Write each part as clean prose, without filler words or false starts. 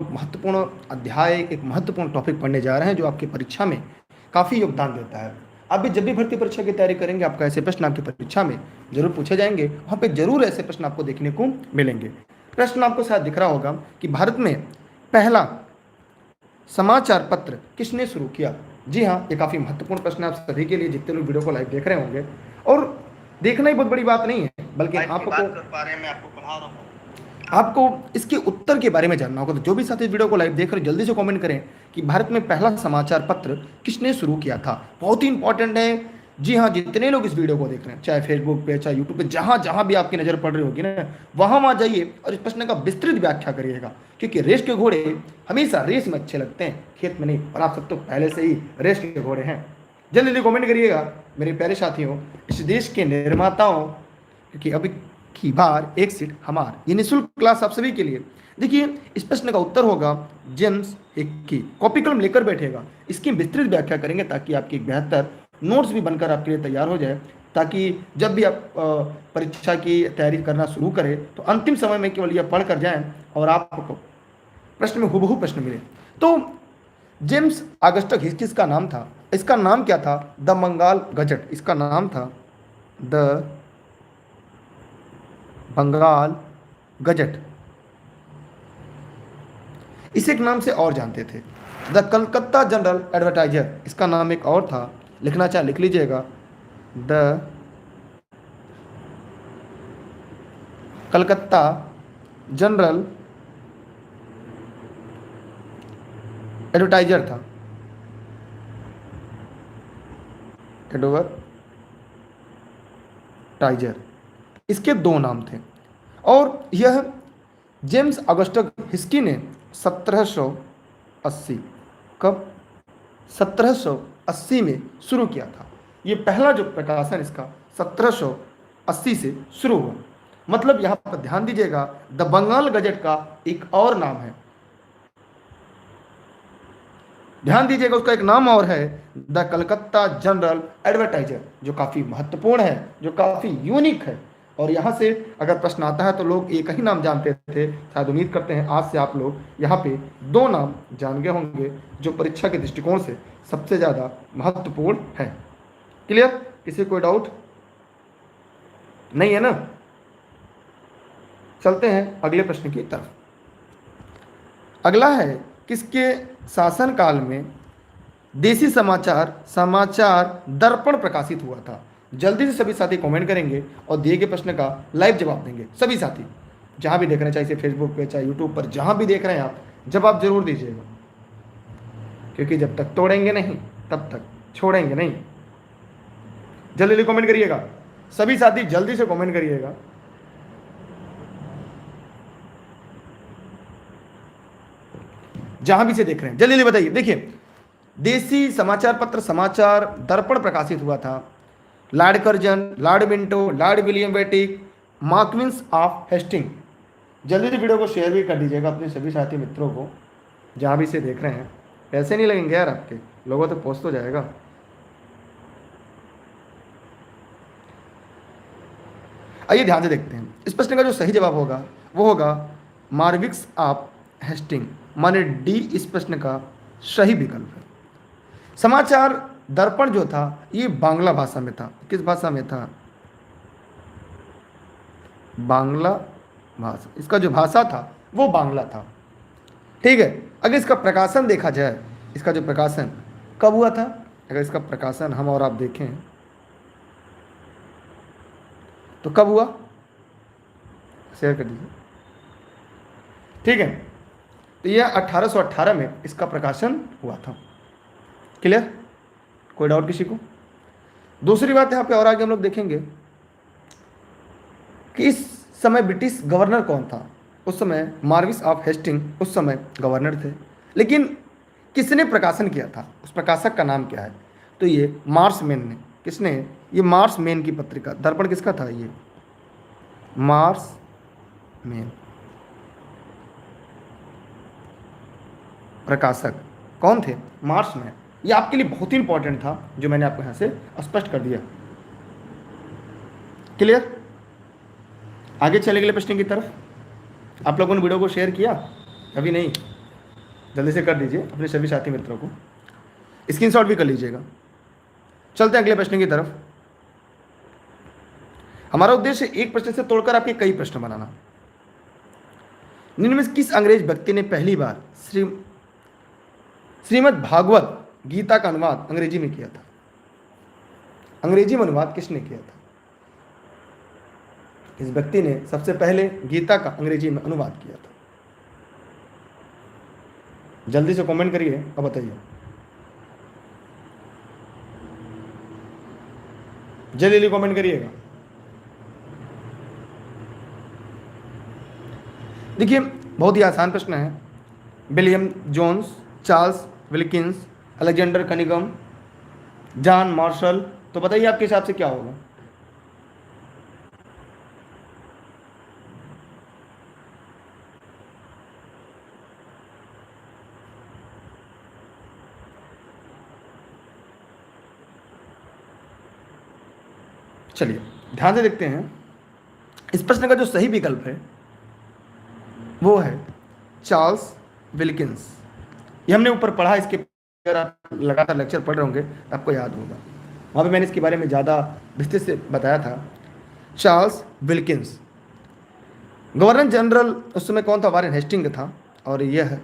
महत्वपूर्ण अध्याय, एक महत्वपूर्ण टॉपिक पढ़ने जा रहे हैं जो आपकी परीक्षा में काफ़ी योगदान देता है। आप भी जब भी भर्ती परीक्षा की तैयारी करेंगे, आपका ऐसे प्रश्न आपकी परीक्षा में जरूर पूछे जाएंगे, वहाँ पे जरूर ऐसे प्रश्न आपको देखने को मिलेंगे। प्रश्न आपको शायद दिख रहा होगा कि भारत में पहला समाचार पत्र किसने शुरू किया। जी हाँ, ये काफ़ी महत्वपूर्ण प्रश्न है आप सभी के लिए, जितने लोग वीडियो को लाइव देख रहे होंगे। और देखना ही बहुत बड़ी बात नहीं है, बल्कि आपको इसके उत्तर के बारे में जानना होगा। तो जो भी साथी वीडियो को लाइव देख रहे हैं, जल्दी से कमेंट करें कि भारत में पहला समाचार पत्र किसने शुरू किया था। बहुत ही इंपॉर्टेंट है। जी हाँ, जितने लोग इस वीडियो को देख रहे हैं, चाहे फेसबुक पे, चाहे यूट्यूब पे, जहाँ जहाँ भी आपकी नज़र पड़ रही होगी ना, वहाँ जाइए और इस प्रश्न का विस्तृत व्याख्या करिएगा। क्योंकि रेस के घोड़े हमेशा रेस में अच्छे लगते हैं, खेत में नहीं। और आप सब तो पहले से ही रेस के घोड़े हैं। जल्दी जल्दी कमेंट करिएगा मेरे प्यारे साथियों, इस देश के निर्माताओं, क्योंकि अभी की बार एक सीट हमार, ये निःशुल्क क्लास आप सभी के लिए। देखिए, इस प्रश्न का उत्तर होगा जेम्स हिक्की। कॉपी कलम लेकर बैठेगा, इसकी विस्तृत व्याख्या करेंगे ताकि आपकी बेहतर नोट्स भी बनकर आपके लिए तैयार हो जाए, ताकि जब भी आप परीक्षा की तैयारी करना शुरू करें तो अंतिम समय में केवल यह पढ़ कर जाएं और आपको प्रश्न में हुबहू प्रश्न मिले। तो जेम्स ऑगस्टस हिक्की का नाम था। इसका नाम क्या था? The Bengal gazette. इसका नाम था द बंगाल गजट। इसे एक नाम से और जानते थे, द कलकत्ता जनरल एडवर्टाइजर। इसका नाम एक और था, लिखना चाहे लिख लीजिएगा, द कलकत्ता जनरल एडवर्टाइजर था, एडवर्टाइजर। इसके दो नाम थे। और यह जेम्स ऑगस्टस हिक्की ने 1780, कब? 1780 में शुरू किया था। ये पहला जो प्रकाशन इसका 1780 से शुरू हुआ। मतलब यहां पर ध्यान दीजिएगा, द बंगाल गजट का एक और नाम है, ध्यान दीजिएगा, उसका एक नाम और है, द कलकत्ता जनरल एडवर्टाइजर, जो काफ़ी महत्वपूर्ण है, जो काफ़ी यूनिक है। और यहाँ से अगर प्रश्न आता है तो लोग एक ही नाम जानते थे। शायद उम्मीद करते हैं आज से आप लोग यहाँ पे दो नाम जान गए होंगे जो परीक्षा के दृष्टिकोण से सबसे ज़्यादा महत्वपूर्ण है। क्लियर? किसी कोई डाउट नहीं है ना? चलते हैं अगले प्रश्न की तरफ। अगला है, किसके शासनकाल में देसी समाचार दर्पण प्रकाशित हुआ था? जल्दी से सभी साथी कमेंट करेंगे और दिए गए प्रश्न का लाइव जवाब देंगे। सभी साथी जहां भी देख रहे हैं, चाहे फेसबुक पे, चाहे यूट्यूब पर, जहां भी देख रहे हैं आप, जवाब जरूर दीजिएगा, क्योंकि जब तक तोड़ेंगे नहीं तब तक छोड़ेंगे नहीं। जल्दी जल्दी कमेंट करिएगा, सभी साथी जल्दी से कमेंट करिएगा। जहां भी से देख रहे हैं जल्दी जल्दी बताइए। देखिए, देसी समाचार पत्र समाचार दर्पण प्रकाशित हुआ था Lord Curzon, Lord Minto, Lord William Bentinck, Marquess of Hastings. जल्दी से वीडियो को शेयर भी कर दीजिएगा अपने सभी साथी मित्रों को, जहां भी से देख रहे हैं। पैसे नहीं लगेंगे यार आपके, लोगों तक पहुंच तो जाएगा। आइए ध्यान से देखते हैं। इस प्रश्न का जो सही जवाब होगा वो होगा मार्विक्स ऑफ हेस्टिंग, माने डी इस प्रश्न का सही विकल्प है। समाचार दर्पण जो था ये बांग्ला भाषा में था। किस भाषा में था? बांग्ला भाषा। इसका जो भाषा था वो बांग्ला था। ठीक है। अगर इसका प्रकाशन देखा जाए, इसका जो प्रकाशन कब हुआ था, अगर इसका प्रकाशन हम और आप देखें तो कब हुआ, शेयर कर दीजिए। ठीक है, तो यह 1818 में इसका प्रकाशन हुआ था। क्लियर? कोई डाउट किसी को? दूसरी बात यहाँ पे और आगे हम लोग देखेंगे कि इस समय ब्रिटिश गवर्नर कौन था। उस समय मार्विस ऑफ हेस्टिंग उस समय गवर्नर थे। लेकिन किसने प्रकाशन किया था, उस प्रकाशक का नाम क्या है? तो ये मार्समैन ने। किसने? ये मार्समैन की पत्रिका। दर्पण किसका था? ये मार्समैन प्रकाशक कौन थे? मार्समैन। ये आपके लिए बहुत ही इंपॉर्टेंट था, जो मैंने आपको यहां से स्पष्ट कर दिया। क्लियर? आगे चले अगले प्रश्न की तरफ। आप लोगों ने वीडियो को शेयर किया? अभी नहीं, जल्दी से कर दीजिए अपने सभी साथी मित्रों को, स्क्रीनशॉट भी कर लीजिएगा। चलते हैं अगले प्रश्न की तरफ। हमारा उद्देश्य एक प्रश्न से तोड़कर आपके कई प्रश्न बनाना। निम्न में किस अंग्रेज व्यक्ति ने पहली बार श्रीमद् भागवत गीता का अनुवाद अंग्रेजी में किया था? अंग्रेजी में अनुवाद किसने किया था? इस व्यक्ति ने सबसे पहले गीता का अंग्रेजी में अनुवाद किया था। जल्दी से कमेंट करिए और बताइए, जल्दी कमेंट करिएगा। देखिए बहुत ही आसान प्रश्न है। William Jones, Charles Wilkins, Alexander Cunningham, John Marshall. तो बताइए आपके हिसाब से क्या होगा? चलिए ध्यान से देखते हैं। इस प्रश्न का जो सही विकल्प है वो है चार्ल्स विल्किंस। ये हमने ऊपर पढ़ा, इसके अगर आप लगातार लेक्चर पढ़ रहे होंगे तो आपको याद होगा, वहाँ पे मैंने इसके बारे में ज़्यादा विस्तृत से बताया था। Charles Wilkins. गवर्नर जनरल उस समय कौन था? वारेन हेस्टिंग था। और यह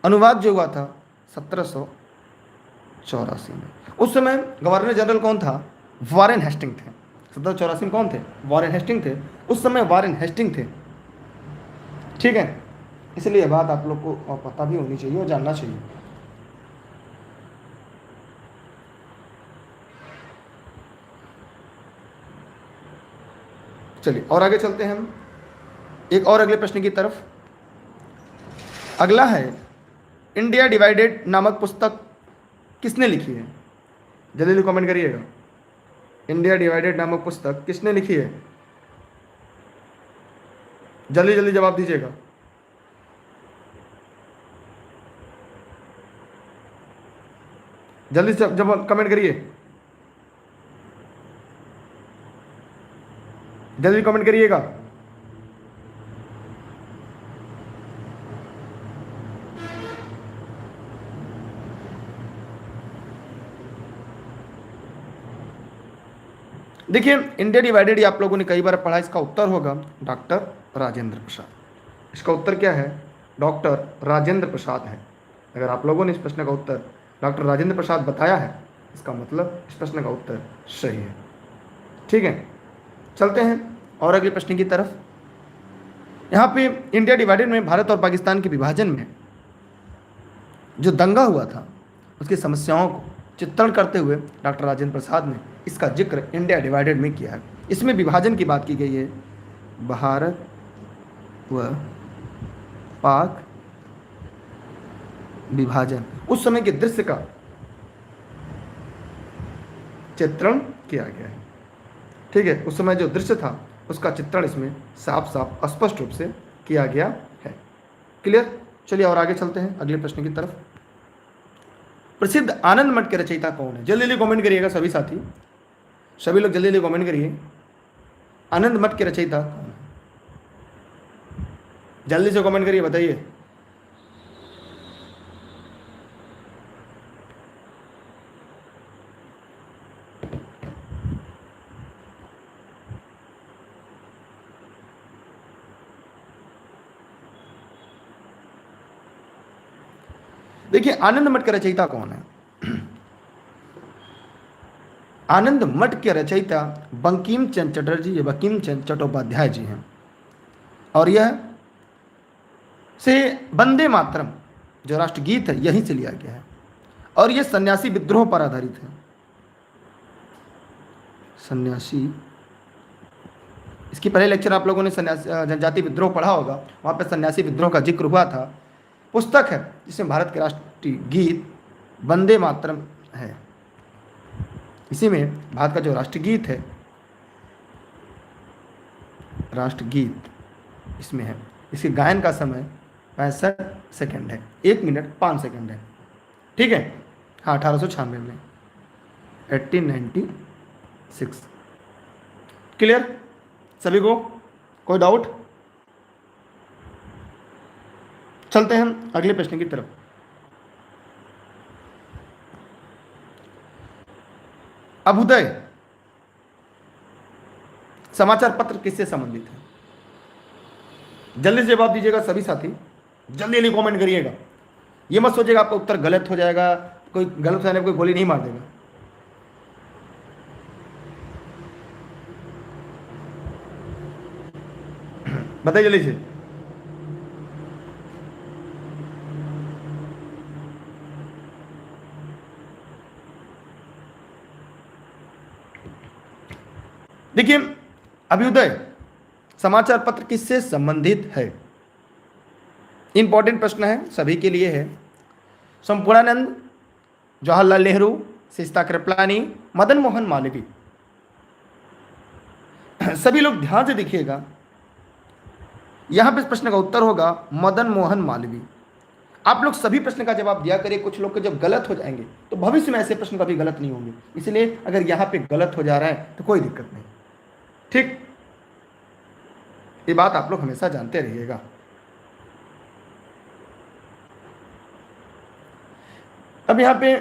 अनुवाद जो हुआ था 1784 में। उस समय गवर्नर जनरल कौन था? वारेन हेस्टिंग थे। 1784 में कौन थे? वारेन हेस्टिंग थे। उस समय वारेन हेस्टिंग थे, ठीक है। इसलिए बात आप लोग को पता भी होनी चाहिए और जानना चाहिए। चलिए और आगे चलते हैं हम एक और अगले प्रश्न की तरफ। अगला है, इंडिया डिवाइडेड नामक पुस्तक किसने लिखी है? जल्दी जल्दी कमेंट करिएगा। इंडिया डिवाइडेड नामक पुस्तक किसने लिखी है? जल्दी जल्दी जवाब दीजिएगा। जल्दी से जब कमेंट करिए, जल्दी कमेंट करिएगा। देखिए इंडिया डिवाइडेड आप लोगों ने कई बार पढ़ा, इसका उत्तर होगा डॉक्टर राजेंद्र प्रसाद। इसका उत्तर क्या है? डॉक्टर राजेंद्र प्रसाद है। अगर आप लोगों ने इस प्रश्न का उत्तर डॉक्टर राजेंद्र प्रसाद बताया है, इसका मतलब इस प्रश्न का उत्तर सही है, ठीक है। चलते हैं और अगले प्रश्न की तरफ। यहाँ पे इंडिया डिवाइडेड में भारत और पाकिस्तान के विभाजन में जो दंगा हुआ था उसकी समस्याओं को चित्रण करते हुए डॉक्टर राजेंद्र प्रसाद ने इसका जिक्र इंडिया डिवाइडेड में किया है। इसमें विभाजन की बात की गई है, भारत व पाक विभाजन। उस समय के दृश्य का चित्रण किया गया है, ठीक है। उस समय जो दृश्य था उसका चित्रण इसमें साफ साफ स्पष्ट रूप से किया गया है। क्लियर? चलिए और आगे चलते हैं अगले प्रश्न की तरफ। प्रसिद्ध आनंद मठ के रचयिता कौन है? जल्दी जल्दी कमेंट करिएगा सभी साथी, सभी लोग जल्दी जल्दी कमेंट करिए। आनंद मठ के रचयिता कौन है? जल्दी से कमेंट करिए, बताइए। देखिए आनंद मठ के रचयिता कौन है? आनंद मठ के रचयिता बंकिम चंद्र चटर्जी या बंकिम चंद्र चट्टोपाध्याय जी हैं। और यह से वंदे मातरम जो राष्ट्रगीत है यहीं से लिया गया है। और यह सन्यासी विद्रोह पर आधारित है। सन्यासी, इसकी पहले लेक्चर आप लोगों ने सन्यासी जनजाति विद्रोह पढ़ा होगा, वहाँ पर सन्यासी विद्रोह का जिक्र हुआ था। पुस्तक है जिसमें भारत के राष्ट्रीय गीत वंदे मातरम है। इसी में भारत का जो राष्ट्रगीत है, राष्ट्रगीत इसमें है। इसके गायन का समय 65 सेकेंड है, 1 मिनट 5 सेकेंड है, ठीक है। हाँ 1896 में, 1896। क्लियर सभी को? कोई डाउट? चलते हैं हम अगले प्रश्न की तरफ। अभ्युदय समाचार पत्र किससे संबंधित है? जल्दी से जवाब दीजिएगा सभी साथी, जल्दी जल्दी कमेंट करिएगा। ये मत सोचिएगा आपका उत्तर गलत हो जाएगा, कोई गलत हो जाने पर कोई गोली नहीं मार देगा। बताइए जल्दी से। देखिए, अभ्युदय समाचार पत्र किससे संबंधित है? इंपॉर्टेंट प्रश्न है, सभी के लिए है। संपूर्णानंद, जवाहरलाल नेहरू, सिस्ता कृपलानी, मदन मोहन मालवीय। सभी लोग ध्यान से देखिएगा, यहां पे इस प्रश्न का उत्तर होगा मदन मोहन मालवीय। आप लोग सभी प्रश्न का जवाब दिया करिए, कुछ लोग के जब गलत हो जाएंगे तो भविष्य में ऐसे प्रश्न कभी गलत नहीं होंगे, इसलिए अगर यहां पे गलत हो जा रहा है तो कोई दिक्कत नहीं, ठीक? ये बात आप लोग हमेशा जानते रहिएगा। अब यहां पे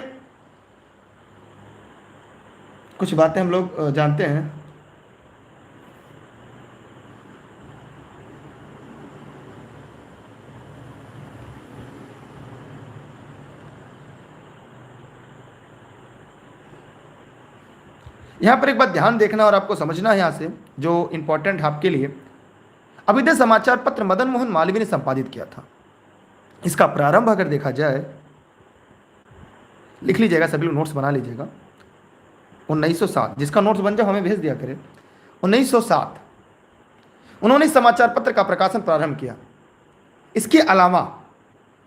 कुछ बातें हम लोग जानते हैं। यहां पर एक बात ध्यान देखना और आपको समझना है यहां से, जो इंपॉर्टेंट है आपके लिए। अभ्युदय समाचार पत्र मदन मोहन मालवीय ने संपादित किया था। इसका प्रारंभ अगर देखा जाए, लिख लीजिएगा सभी लोग, नोट्स बना लीजिएगा। 1907, जिसका नोट्स बन जाए हमें भेज दिया करें। 1907 उन्होंने समाचार पत्र का प्रकाशन प्रारंभ किया। इसके अलावा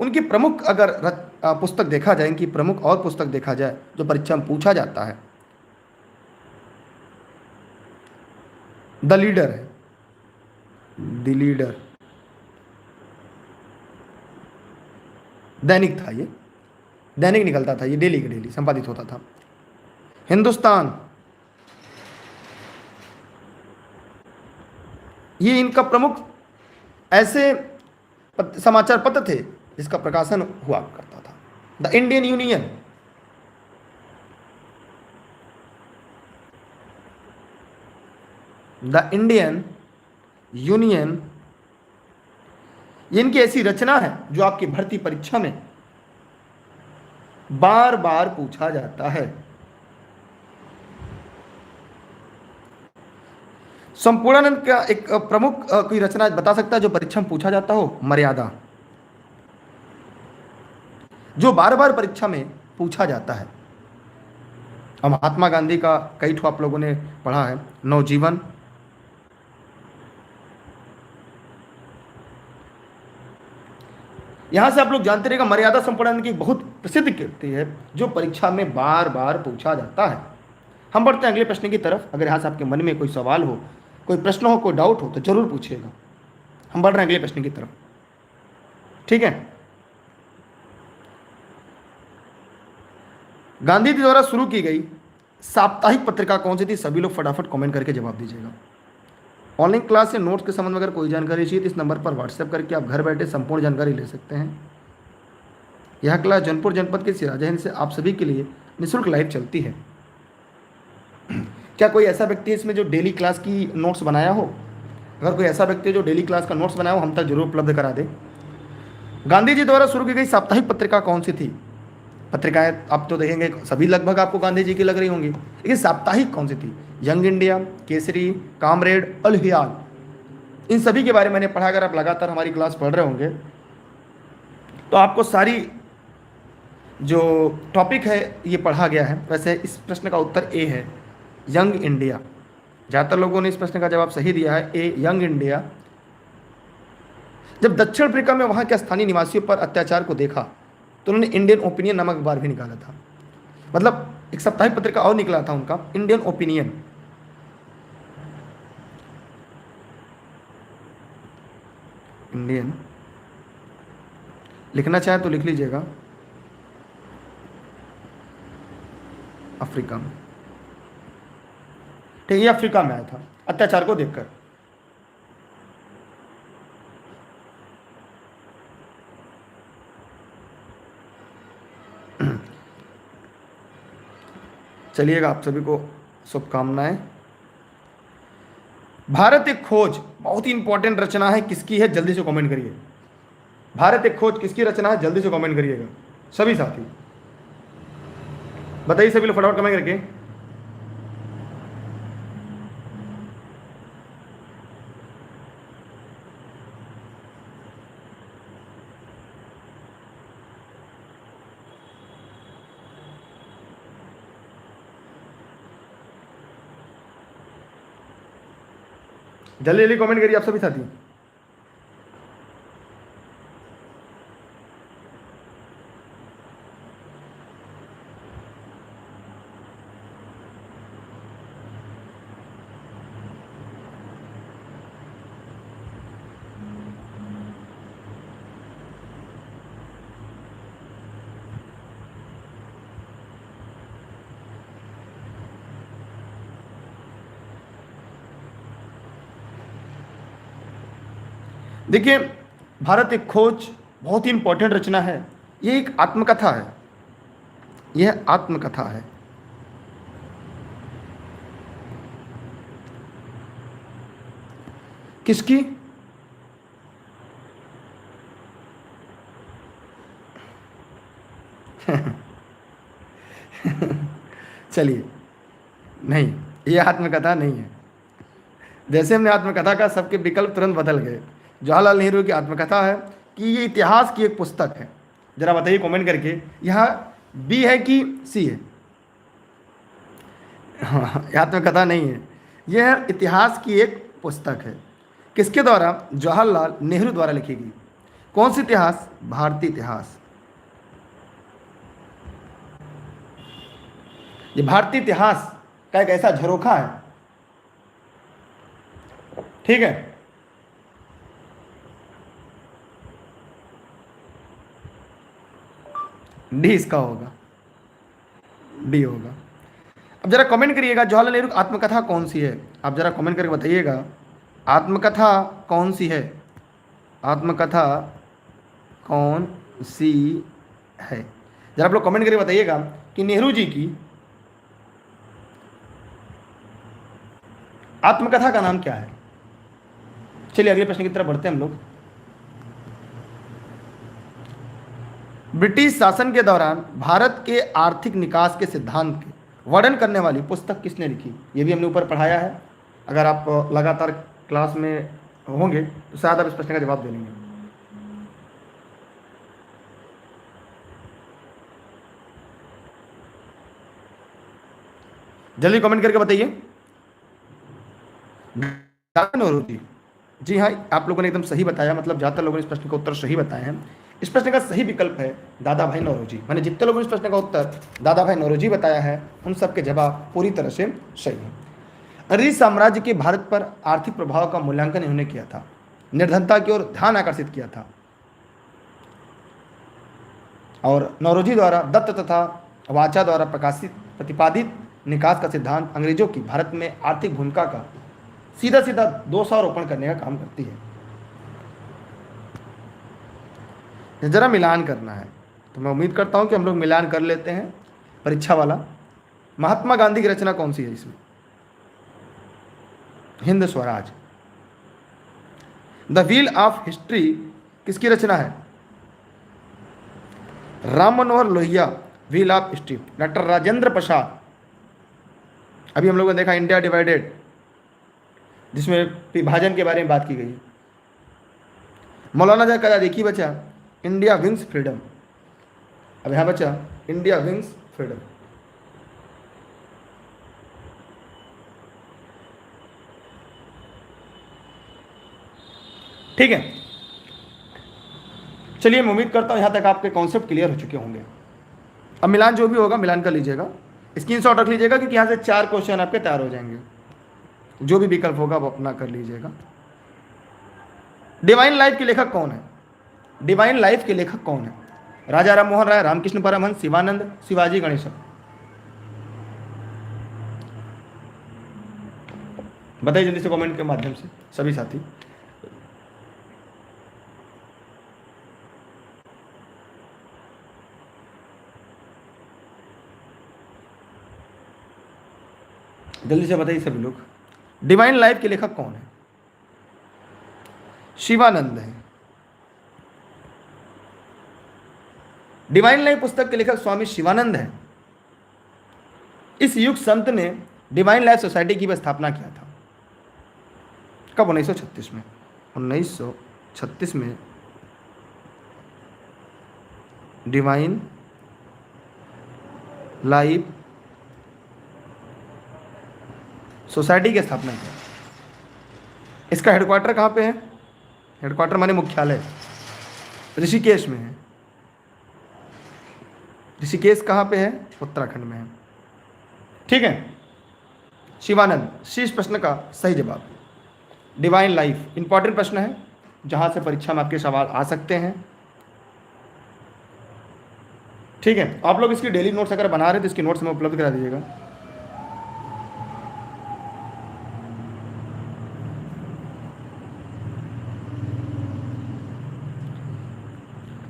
उनकी प्रमुख अगर पुस्तक देखा जाए, इनकी प्रमुख और पुस्तक देखा जाए जो परीक्षा में पूछा जाता है, द लीडर है। द लीडर दैनिक था, ये दैनिक निकलता था, ये डेली के डेली संपादित होता था। हिंदुस्तान, ये इनका प्रमुख ऐसे समाचार पत्र थे जिसका प्रकाशन हुआ करता था। The Indian union, the Indian union, ये इनकी ऐसी रचना है जो आपकी भर्ती परीक्षा में बार बार पूछा जाता है। संपूर्णानंद का एक प्रमुख कोई रचना बता सकता है जो परीक्षा में पूछा जाता हो? मर्यादा, जो बार बार परीक्षा में पूछा जाता है। और महात्मा गांधी का कई ठो आप लोगों ने पढ़ा है, नवजीवन। यहां से आप लोग जानते रहेगा, मर्यादा संपूर्णानंद की बहुत प्रसिद्ध कृति है जो परीक्षा में बार बार पूछा जाता है। हम बढ़ते हैं अगले प्रश्न की तरफ। अगर यहां से आपके मन में कोई सवाल हो, कोई प्रश्न हो, कोई डाउट हो तो जरूर पूछिएगा। हम बढ़ रहे हैं अगले प्रश्न की तरफ, ठीक है? गांधी जी द्वारा शुरू की गई साप्ताहिक पत्रिका कौन सी थी? सभी लोग फटाफट कमेंट करके जवाब दीजिएगा। ऑनलाइन क्लास से नोट्स के संबंध में अगर कोई जानकारी चाहिए तो इस नंबर पर व्हाट्सएप करके आप घर बैठे संपूर्ण जानकारी ले सकते हैं। यह क्लास जौनपुर जनपद के सिराजा हिंद से आप सभी के लिए निःशुल्क लाइव चलती है। क्या कोई ऐसा व्यक्ति है इसमें जो डेली क्लास की नोट्स बनाया हो? अगर कोई ऐसा व्यक्ति है जो डेली क्लास का नोट्स बनाया हो, हम तक जरूर उपलब्ध करा दे। गांधी जी द्वारा शुरू की गई साप्ताहिक पत्रिका कौन सी थी? पत्रिकाएं आप तो देखेंगे सभी लगभग आपको गांधी जी की लग रही होंगी, लेकिन साप्ताहिक कौन सी थी? यंग इंडिया, केसरी, कामरेड, अल हियाल। इन सभी के बारे में मैंने पढ़ा। अगर आप लगातार हमारी क्लास पढ़ रहे होंगे तो आपको सारी जो टॉपिक है ये पढ़ा गया है। वैसे इस प्रश्न का उत्तर ए है, यंग इंडिया। ज़्यादातर लोगों ने इस प्रश्न का जवाब सही दिया है, ए यंग इंडिया। जब दक्षिण अफ्रीका में वहाँ के स्थानीय निवासियों पर अत्याचार को देखा तो उन्होंने इंडियन ओपिनियन नामक अखबार भी निकाला था। मतलब एक साप्ताहिक पत्रिका और निकला था उनका, इंडियन ओपिनियन। इंडियन लिखना चाहे तो लिख लीजिएगा, अफ्रीका में, ठीक है? ये अफ्रीका में आया था अत्याचार को देखकर। चलिएगा, आप सभी को शुभकामनाएं। भारत एक खोज बहुत ही इंपॉर्टेंट रचना है, किसकी है जल्दी से कमेंट करिए। भारत एक खोज किसकी रचना है, जल्दी से कमेंट करिएगा सभी साथी, बताइए सभी लोग फटाफट कमेंट करके। जल्दी जल्दी कमेंट करिए आप सभी साथी। देखिए, भारत एक खोज बहुत ही इंपॉर्टेंट रचना है। ये एक आत्मकथा है, यह आत्मकथा है। किसकी? चलिए, नहीं, ये आत्मकथा नहीं है। जैसे हमने आत्मकथा का, सबके विकल्प तुरंत बदल गए। जवाहरलाल नेहरू की आत्मकथा है कि ये इतिहास की एक पुस्तक है? जरा बताइए कमेंट करके, यहाँ बी है कि सी है? हाँ, ये आत्मकथा नहीं है, यह इतिहास की एक पुस्तक है। किसके द्वारा? जवाहरलाल नेहरू द्वारा लिखी गई। कौन सी इतिहास? भारतीय इतिहास। ये भारतीय इतिहास का एक ऐसा झरोखा है, ठीक है। डी इसका होगा, डी होगा। अब जरा कमेंट करिएगा, जवाहरलाल नेहरू की आत्मकथा कौन सी है? आप जरा कमेंट करके बताइएगा, आत्मकथा कौन सी है? आत्मकथा कौन सी है? जरा आप लोग कमेंट करके बताइएगा कि नेहरू जी की आत्मकथा का नाम क्या है। चलिए अगले प्रश्न की तरफ बढ़ते हैं हम लोग। ब्रिटिश शासन के दौरान भारत के आर्थिक निकास के सिद्धांत के वर्णन करने वाली पुस्तक किसने लिखी? ये भी हमने ऊपर पढ़ाया है। अगर आप लगातार क्लास में होंगे तो शायद आप इस प्रश्न का जवाब दे लेंगे। जल्दी कमेंट करके बताइए। नौरोजी, जी हाँ, आप लोगों ने एकदम सही बताया। मतलब ज़्यादातर लोगों ने इस प्रश्न का उत्तर सही बताए हैं। इस प्रश्न का सही विकल्प है दादा भाई नौरोजी। मैंने जितने लोगों ने इस प्रश्न का उत्तर दादा भाई नौरोजी बताया है, उन सबके जवाब पूरी तरह से सही है। अंग्रेजी साम्राज्य के भारत पर आर्थिक प्रभाव का मूल्यांकन इन्होंने किया था, निर्धनता की ओर ध्यान आकर्षित किया था, और नौरोजी द्वारा दत्त तथा वाचा द्वारा प्रकाशित प्रतिपादित निकास का सिद्धांत अंग्रेजों की भारत में आर्थिक भूमिका का सीधा सीधा दोषारोपण करने का काम करती है। जरा मिलान करना है, तो मैं उम्मीद करता हूं कि हम लोग मिलान कर लेते हैं परीक्षा वाला। महात्मा गांधी की रचना कौन सी है इसमें? Hind Swaraj. The wheel of history किसकी रचना है? Ram Manohar Lohia, wheel of history. Doctor Rajendra Prasad. अभी हम लोगों ने देखा इंडिया डिवाइडेड, जिसमें विभाजन के बारे में बात की गई है। मौलाना का देखिए बचा इंडिया विंग्स फ्रीडम। अब यहां बचा इंडिया विंग्स फ्रीडम। ठीक है, चलिए मैं उम्मीद करता हूं यहां तक आपके कॉन्सेप्ट क्लियर हो चुके होंगे। अब मिलान जो भी होगा मिलान कर लीजिएगा, स्क्रीनशॉट रख लीजिएगा, क्योंकि यहां से 4 क्वेश्चन आपके तैयार हो जाएंगे। जो भी विकल्प होगा वो अपना कर लीजिएगा। डिवाइन लाइफ के लेखक कौन है? डिवाइन लाइफ के लेखक कौन है? राजा राम मोहन राय, रामकृष्ण परमहंस, शिवानंद, शिवाजी गणेशन। बताइए जल्दी से कमेंट के माध्यम से सभी साथी। जल्दी से बताइए सभी लोग, डिवाइन लाइफ के लेखक कौन है? शिवानंद है। डिवाइन लाइफ पुस्तक के लेखक स्वामी शिवानंद है। इस युग संत ने डिवाइन लाइफ सोसाइटी की भी स्थापना किया था। कब? 1936 में। 1936 में डिवाइन लाइफ सोसाइटी की स्थापना किया। इसका हेडक्वार्टर कहाँ पे है? हेडक्वार्टर माने मुख्यालय ऋषिकेश में है। ऋषिकेश कहाँ पे है? उत्तराखंड में है। ठीक है। शिवानंद, शीर्ष प्रश्न का सही जवाब। डिवाइन लाइफ इंपॉर्टेंट प्रश्न है, जहां से परीक्षा में आपके सवाल आ सकते हैं। ठीक है। आप लोग इसकी डेली नोट्स अगर बना रहे तो इसकी नोट्स में उपलब्ध करा दीजिएगा।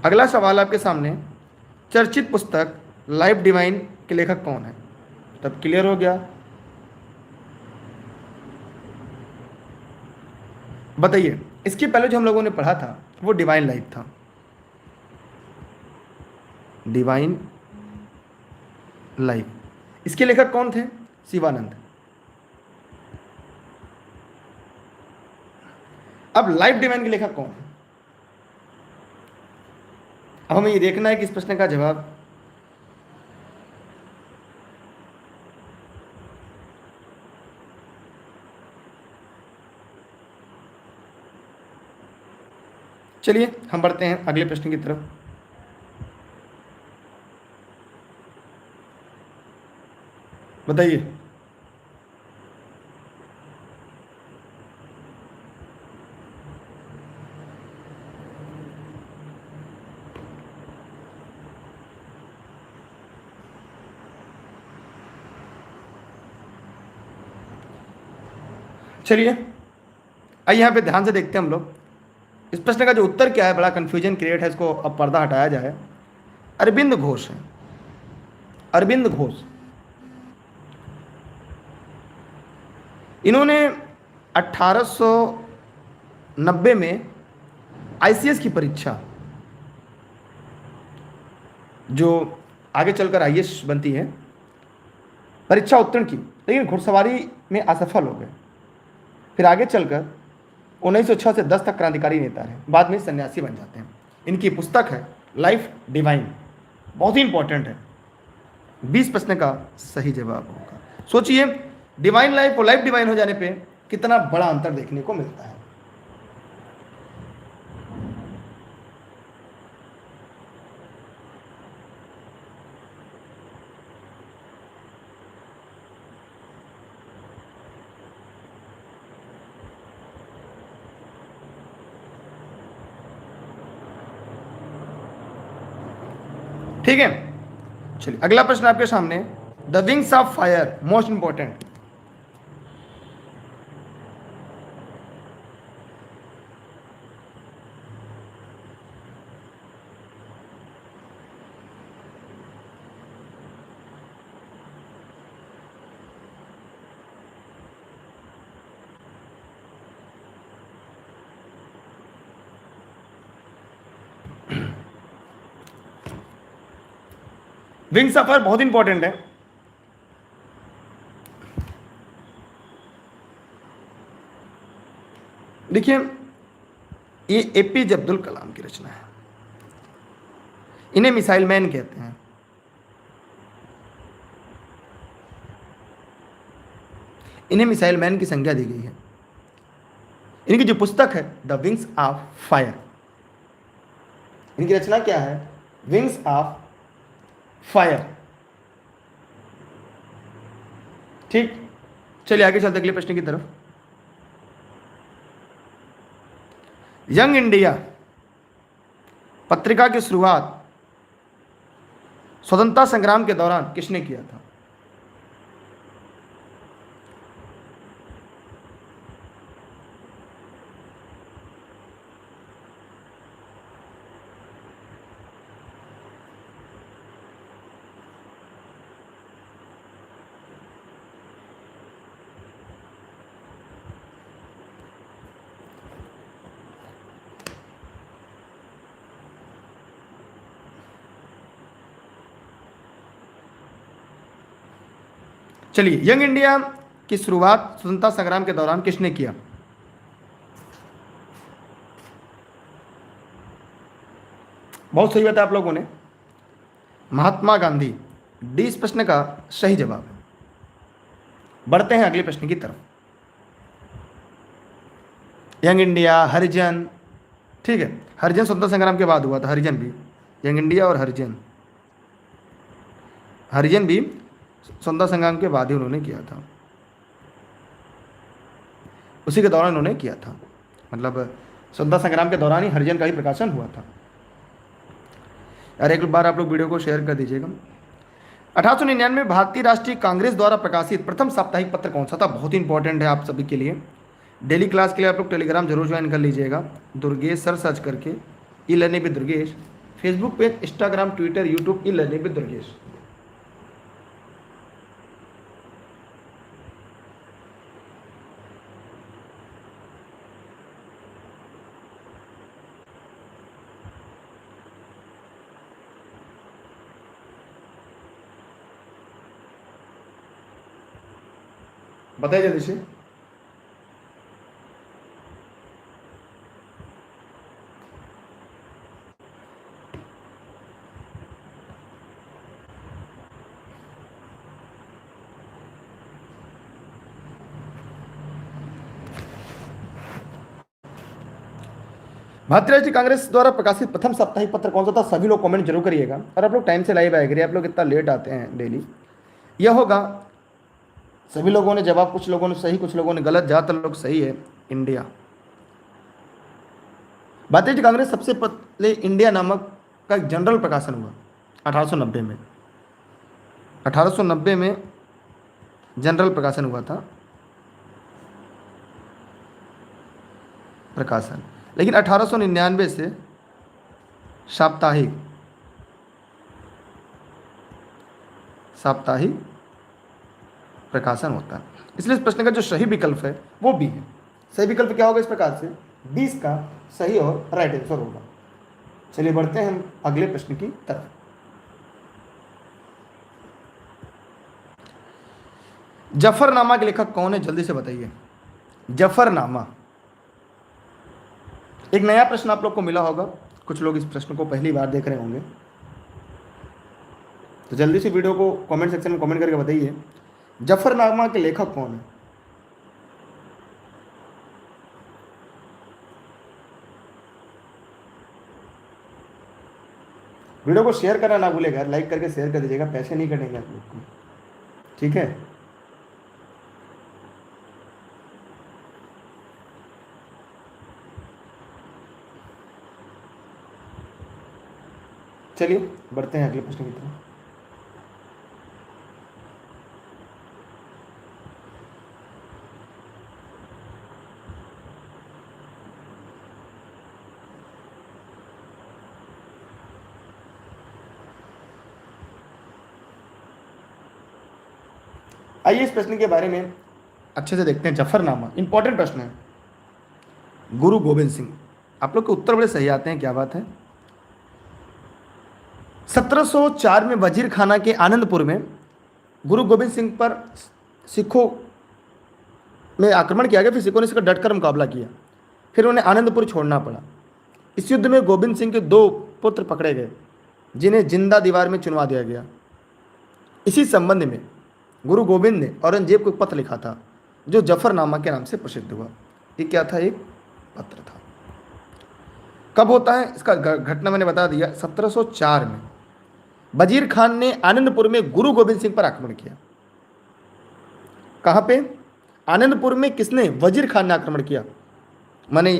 अगला सवाल आपके सामने, चर्चित पुस्तक लाइफ डिवाइन के लेखक कौन है? तब क्लियर हो गया। बताइए, इसके पहले जो हम लोगों ने पढ़ा था वो डिवाइन लाइफ था। डिवाइन लाइफ, इसके लेखक कौन थे? शिवानंद। अब लाइफ डिवाइन के लेखक कौन है? अब हमें ये देखना है कि इस प्रश्न का जवाब चलिए हम बढ़ते हैं अगले प्रश्न की तरफ। बताइए, चलिए आइए यहाँ पे ध्यान से देखते हैं हम लोग। इस प्रश्न का जो उत्तर क्या है, बड़ा कंफ्यूजन क्रिएट है, इसको अब पर्दा हटाया जाए। अरविंद घोष है। अरविंद घोष, इन्होंने 1890 में आईसीएस की परीक्षा, जो आगे चलकर आईएएस बनती है, परीक्षा उत्तीर्ण की, लेकिन घुड़सवारी में असफल हो गए। फिर आगे चलकर 1906 से 10 तक क्रांतिकारी नेता रहे, बाद में सन्यासी बन जाते हैं। इनकी पुस्तक है लाइफ डिवाइन, बहुत ही इंपॉर्टेंट है। 20 प्रश्न का सही जवाब होगा। सोचिए, डिवाइन लाइफ और लाइफ डिवाइन हो जाने पे कितना बड़ा अंतर देखने को मिलता है। ठीक है। चलिए अगला प्रश्न आपके सामने, the wings of fire, most important. Wings of fire बहुत इंपॉर्टेंट है। देखिए, ये एपीजे अब्दुल कलाम की रचना है। इन्हें मिसाइल मैन कहते हैं। इन्हें मिसाइल मैन की संज्ञा दी गई है। इनकी जो पुस्तक है द विंग्स ऑफ फायर, इनकी रचना क्या है? Wings of fire. ठीक, चलिए आगे चलते अगले प्रश्न की तरफ। यंग इंडिया पत्रिका की शुरुआत स्वतंत्रता संग्राम के दौरान किसने किया था? चलिए, यंग इंडिया की शुरुआत स्वतंत्रता संग्राम के दौरान किसने किया? बहुत सही बताया आप लोगों ने, महात्मा गांधी। डी इस प्रश्न का सही जवाब है। बढ़ते हैं अगले प्रश्न की तरफ। यंग इंडिया, हरिजन, ठीक है, हरिजन स्वतंत्रता संग्राम के बाद हुआ था। हरिजन भी, यंग इंडिया और हरिजन, हरिजन भी स्वतंत्रता संग्राम के बाद ही उन्होंने किया था, उसी के दौरान उन्होंने किया था, मतलब स्वतंत्रता संग्राम के दौरान ही हरिजन का ही प्रकाशन हुआ था। और एक बार आप लोग वीडियो को शेयर कर दीजिएगा। 1899 में भारतीय राष्ट्रीय कांग्रेस द्वारा प्रकाशित प्रथम साप्ताहिक पत्र कौन सा था? बहुत ही इंपॉर्टेंट है आप सभी के लिए। डेली क्लास के लिए आप लोग टेलीग्राम जरूर ज्वाइन कर लीजिएगा, दुर्गेश सर सर्च करके, e learning with Durgesh, Facebook page, Instagram, Twitter, YouTube, e learning with Durgesh. बताइए जल्दी से। भारतीय राष्ट्रीय कांग्रेस द्वारा प्रकाशित प्रथम साप्ताहिक पत्र कौन सा था? सभी लोग कमेंट जरूर करिएगा। और आप लोग टाइम से लाइव आया करिए, आप लोग इतना लेट आते हैं डेली। यह होगा, सभी लोगों ने जवाब, कुछ लोगों ने सही, कुछ लोगों ने गलत, ज़्यादातर लोग सही है। इंडिया, भारतीय कांग्रेस सबसे पहले इंडिया नामक का एक जनरल प्रकाशन हुआ 1890 में। 1890 में जनरल प्रकाशन हुआ था, प्रकाशन। लेकिन 1899 से साप्ताहिक साप्ताहिक प्रकाशन होता है। इसलिए इस प्रश्न का जो सही विकल्प है वो बी है। सही विकल्प क्या होगा इस प्रकार से? 20 का सही और राइट आंसर होगा। चलिए बढ़ते हैं हम अगले प्रश्न की तरफ। जफरनामा के लेखक कौन है? जल्दी से बताइए। जफरनामा एक नया प्रश्न आप लोग को मिला होगा, कुछ लोग इस प्रश्न को पहली बार देख रहे होंगे, तो जल्दी से वीडियो को कमेंट सेक्शन में कमेंट करके बताइए, जफरनामा के लेखक कौन है? वीडियो को शेयर करना ना भूलेगा, लाइक करके शेयर कर दीजिएगा, पैसे नहीं कटेंगे आप लोग को, ठीक है। चलिए बढ़ते हैं अगले प्रश्न की तरफ। आइए इस प्रश्न के बारे में अच्छे से देखते हैं। जफरनामा इंपॉर्टेंट प्रश्न है। गुरु गोविंद सिंह, आप लोग के उत्तर बड़े सही आते हैं, क्या बात है। 1704 में वजीर खाना के आनंदपुर में गुरु गोविंद सिंह पर सिखों में आक्रमण किया गया। फिर सिखों ने इसका डटकर मुकाबला किया, फिर उन्हें आनंदपुर छोड़ना पड़ा। इस युद्ध में गोविंद सिंह के 2 पुत्र पकड़े गए, जिन्हें जिंदा दीवार में चुनवा दिया गया। इसी संबंध में गुरु गोविंद ने औरंगजेब को एक पत्र लिखा था, जो जफरनामा के नाम से प्रसिद्ध हुआ। ये क्या था? एक पत्र था। कब होता है इसका घटना मैंने बता दिया, 1704 में वजीर खान ने आनंदपुर में गुरु गोविंद सिंह पर आक्रमण किया। कहां पे? आनंदपुर में। किसने? वजीर खान ने आक्रमण किया। माने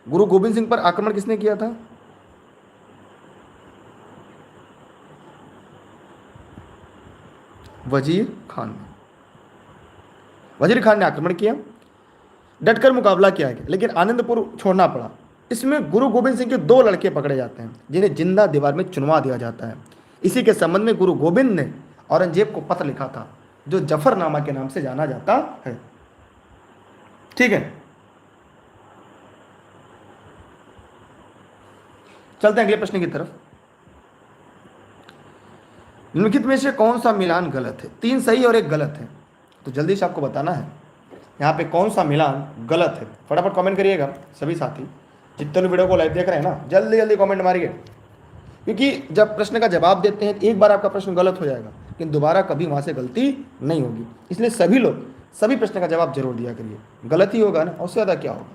गुरु गोविंद सिंह पर आक्रमण किसने किया था? वजीर खान ने। वजीर खान ने आक्रमण किया, डटकर मुकाबला किया गया, लेकिन आनंदपुर छोड़ना पड़ा। इसमें गुरु गोविंद सिंह के 2 लड़के पकड़े जाते हैं, जिन्हें जिंदा दीवार में चुनवा दिया जाता है। इसी के संबंध में गुरु गोविंद ने औरंगजेब को पत्र लिखा था, जो जफरनामा के नाम से जाना जाता है, ठीक है। चलते हैं अगले प्रश्न की तरफ। निम्नलिखित में से कौन सा मिलान गलत है? 3 सही और 1 गलत है। तो जल्दी से आपको बताना है यहाँ पे कौन सा मिलान गलत है। फटाफट कमेंट करिएगा सभी साथी, जितने लोग वीडियो को लाइव देख रहे हैं ना, जल्दी जल्दी कमेंट मारिए, क्योंकि जब प्रश्न का जवाब देते हैं तो एक बार आपका प्रश्न गलत हो जाएगा, लेकिन दोबारा कभी वहाँ से गलती नहीं होगी। इसलिए सभी लोग सभी प्रश्न का जवाब जरूर दिया करिए, गलत ही होगा ना, उससे ज़्यादा क्या होगा।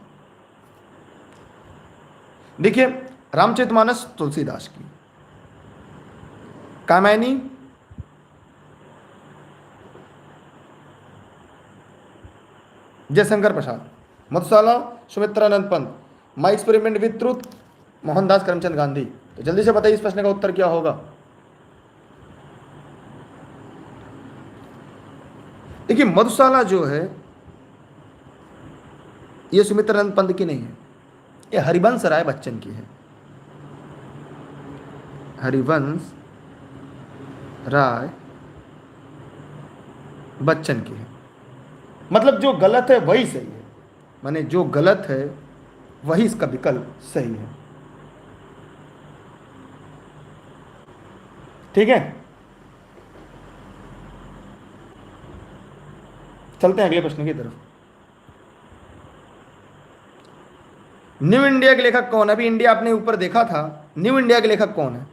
देखिए रामचरितमानस तुलसीदास की, Kamayani Jaishankar Prasad, Madhushala Sumitranand Pant, my experiment with truth Mohandas Karamchand Gandhi. तो जल्दी से बताइए इस प्रश्न का उत्तर क्या होगा। देखिए मधुशाला जो है ये सुमित्रानंद पंत की नहीं है, ये हरिवंश राय बच्चन की है। हरिवंश राय बच्चन की है। मतलब जो गलत है वही सही है, माने जो गलत है वही इसका विकल्प सही है। ठीक है, चलते हैं अगले प्रश्न की तरफ। न्यू इंडिया के लेखक कौन है? अभी इंडिया आपने ऊपर देखा था, न्यू इंडिया के लेखक कौन है?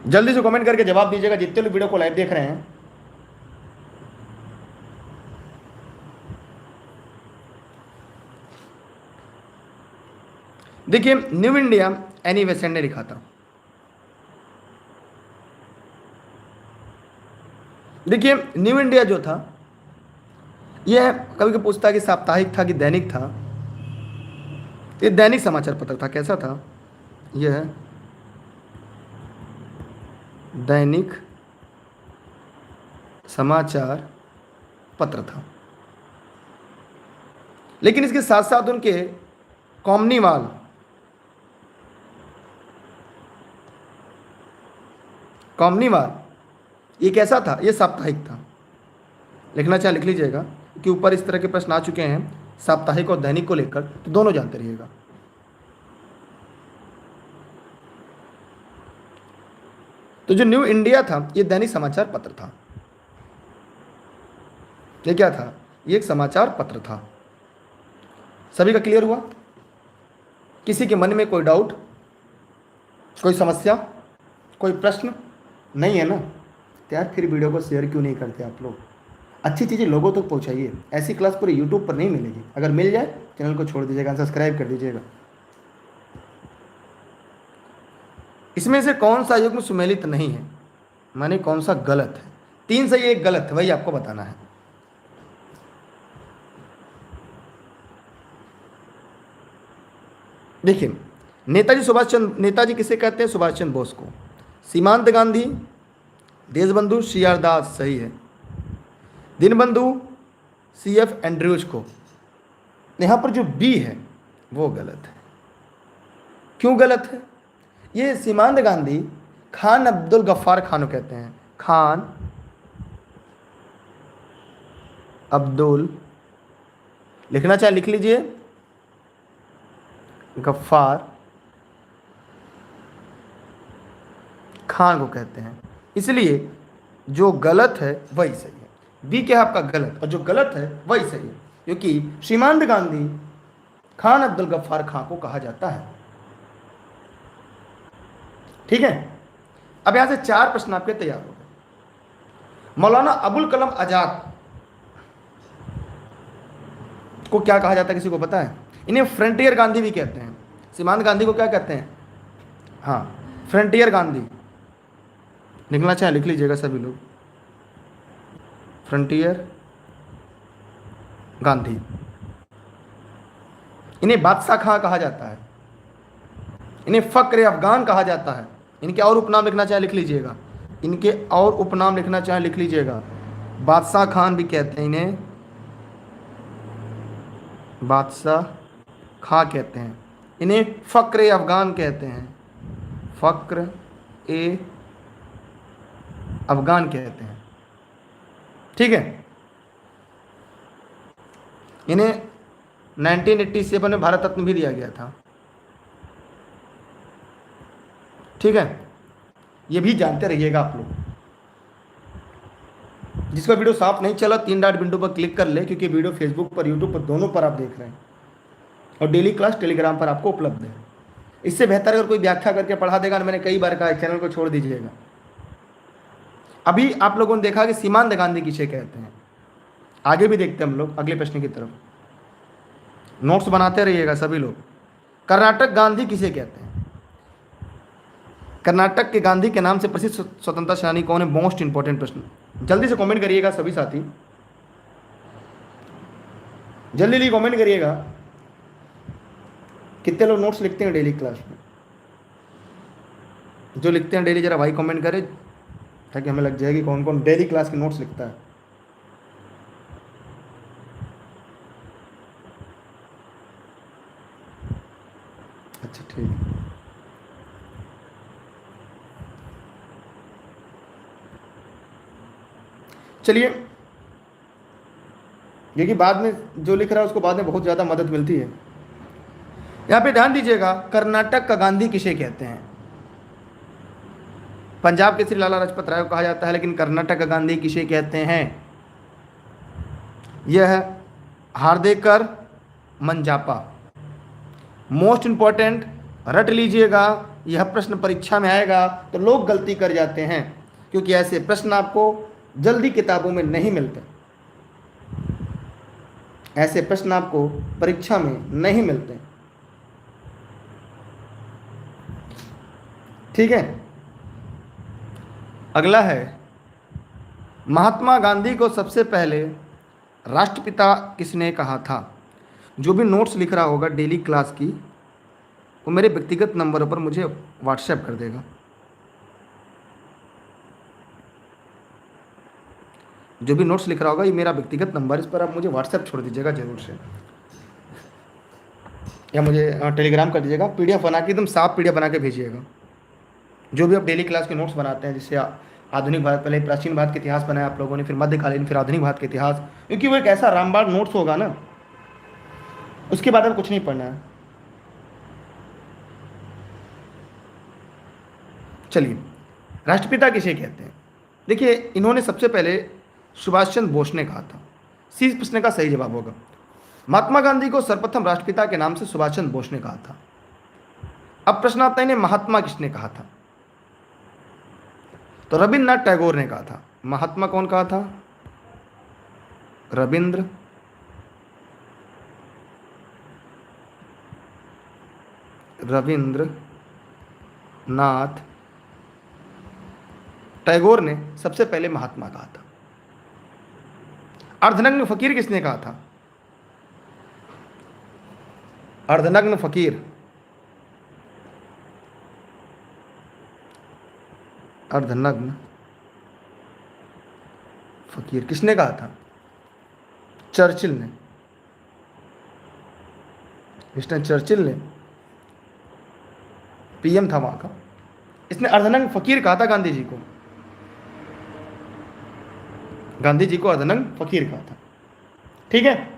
जल्दी से कमेंट करके जवाब दीजिएगा जितने लोग वीडियो को लाइव देख रहे हैं। देखिए न्यू इंडिया एनी बेसेंट ने लिखा था। देखिए न्यू इंडिया जो था यह कभी कभी पूछता कि साप्ताहिक था कि दैनिक था। ये दैनिक समाचार पत्र था। कैसा था? यह दैनिक समाचार पत्र था, लेकिन इसके साथ साथ उनके कॉमनीवाल ये कैसा था? ये साप्ताहिक था। लिखना चाहे लिख लीजिएगा कि ऊपर इस तरह के प्रश्न आ चुके हैं साप्ताहिक और दैनिक को लेकर, तो दोनों जानते रहिएगा। तो जो न्यू इंडिया था ये दैनिक समाचार पत्र था। ये क्या था? ये एक समाचार पत्र था। सभी का क्लियर हुआ? किसी के मन में कोई डाउट, कोई समस्या, कोई प्रश्न नहीं है ना? तो यार फिर वीडियो को शेयर क्यों नहीं करते आप लोग? अच्छी चीज़ें लोगों तक पहुंचाइए। ऐसी क्लास पूरे यूट्यूब पर नहीं मिलेगी। अगर मिल जाए चैनल को छोड़ दीजिएगा, सब्सक्राइब कर दीजिएगा। इसमें से कौन सा युग्म सुमेलित नहीं है, माने कौन सा गलत है? 3 सही 1 गलत है, वही आपको बताना है। देखिए नेताजी किसे कहते हैं? सुभाष चंद्र बोस को। सीमांत गांधी, देशबंधु CR दास सही है। दीनबंधु CF एंड्रयूज को। यहां पर जो बी है वो गलत है। क्यों गलत है? ये सीमांत गांधी खान अब्दुल गफ्फार खान को कहते हैं। खान अब्दुल, लिखना चाहे लिख लीजिए, गफ्फार खान को कहते हैं। इसलिए जो गलत है वही सही है। बी क्या है आपका? गलत। और जो गलत है वही सही है, क्योंकि सीमांत गांधी खान अब्दुल गफ्फार खान को कहा जाता है। ठीक है, अब यहां से 4 प्रश्न आपके तैयार हो गए। मौलाना अबुल कलाम आजाद को क्या कहा जाता है? किसी को पता है? इन्हें फ्रंटियर गांधी भी कहते हैं। सीमांत गांधी को क्या कहते हैं? हाँ, फ्रंटियर गांधी। लिखना चाहे लिख लीजिएगा सभी लोग, फ्रंटियर गांधी। इन्हें बादशाह खां कहा जाता है। इन्हें फक्र अफगान कहा जाता है। इनके और उपनाम लिखना चाहे लिख लीजिएगा। इनके और उपनाम लिखना चाहे लिख लीजिएगा। बादशाह खान भी कहते हैं इन्हें, बादशाह खां कहते हैं। इन्हें फक्र अफगान कहते हैं, फक्र ए अफगान कहते हैं। ठीक है, इन्हें 1987 में भारत रत्न भी दिया गया था। ठीक है, ये भी जानते रहिएगा आप लोग। जिसका वीडियो साफ नहीं चला 3 डॉट विंडो पर क्लिक कर ले, क्योंकि वीडियो फेसबुक पर, यूट्यूब पर, दोनों पर आप देख रहे हैं, और डेली क्लास टेलीग्राम पर आपको उपलब्ध है। इससे बेहतर अगर कोई व्याख्या करके पढ़ा देगा ना, मैंने कई बार कहा चैनल को छोड़ दीजिएगा। अभी आप लोगों ने देखा कि सीमांत गांधी किसे कहते हैं, आगे भी देखते हैं हम लोग अगले प्रश्न की तरफ। नोट्स बनाते रहिएगा सभी लोग। कर्नाटक गांधी किसे कहते हैं? कर्नाटक के गांधी के नाम से प्रसिद्ध स्वतंत्रता सेनानी कौन है? मोस्ट इंपॉर्टेंट प्रश्न, जल्दी से कमेंट करिएगा सभी साथी, जल्दी जल्दी कमेंट करिएगा। कितने लोग नोट्स लिखते हैं डेली क्लास में? जो लिखते हैं डेली जरा भाई कमेंट करें, ताकि हमें लग जाएगी कौन कौन डेली क्लास के नोट्स लिखता है। अच्छा ठीक है, चलिए। क्योंकि बाद में जो लिख रहा है उसको बाद में बहुत ज़्यादा मदद मिलती है। यहाँ पे ध्यान दीजिएगा, कर्नाटक का गांधी किसे कहते हैं? पंजाब के श्री लाला लाजपत राय को कहा जाता है, लेकिन कर्नाटक का गांधी किसे कहते हैं? यह है हार्देकर मंजापा। मोस्ट इंपॉर्टेंट, रट लीजिएगा, यह प्रश्न परीक्षा में आएगा तो लोग गलती कर जाते हैं, क्योंकि ऐसे प्रश्न आपको जल्दी किताबों में नहीं मिलते, ऐसे प्रश्न आपको परीक्षा में नहीं मिलते। ठीक है, अगला है, महात्मा गांधी को सबसे पहले राष्ट्रपिता किसने कहा था? जो भी नोट्स लिख रहा होगा डेली क्लास की, वो मेरे व्यक्तिगत नंबर पर मुझे व्हाट्सएप कर देगा। जो भी नोट्स लिख रहा होगा, ये मेरा व्यक्तिगत नंबर, इस पर आप मुझे व्हाट्सएप छोड़ दीजिएगा जरूर से, या मुझे टेलीग्राम कर दीजिएगा। पीडीएफ बना के, एकदम साफ पीडीएफ बना के भेजिएगा। जो भी आप डेली क्लास के नोट्स बनाते हैं, जिससे आधुनिक भारत, पहले प्राचीन भारत के इतिहास बनाया आप लोगों ने, फिर मध्यकालीन, फिर आधुनिक भारत के इतिहास, क्योंकि वो एक ऐसा रामबाण नोट्स होगा ना, उसके बाद अब कुछ नहीं पढ़ना है। चलिए, राष्ट्रपिता किसे कहते हैं? देखिए, इन्होंने सबसे पहले सुभाष चंद्र बोस ने कहा था। सी प्रश्न का सही जवाब होगा। महात्मा गांधी को सर्वप्रथम राष्ट्रपिता के नाम से सुभाष चंद्र बोस ने कहा था। अब प्रश्न आता है, इन्हें महात्मा किसने कहा था? तो रविन्द्रनाथ टैगोर ने कहा था। महात्मा कौन कहा था? रविन्द्रनाथ टैगोर ने सबसे पहले महात्मा कहा था। अर्धनग्न फकीर किसने कहा था? अर्धनग्न फकीर, अर्धनग्न फकीर किसने कहा था? चर्चिल ने। विंस्टन चर्चिल ने, पीएम था वहां का, इसने अर्धनग्न फकीर कहा था गांधी जी को। गांधी जी को अर्धनग्न फकीर कहा था। ठीक है,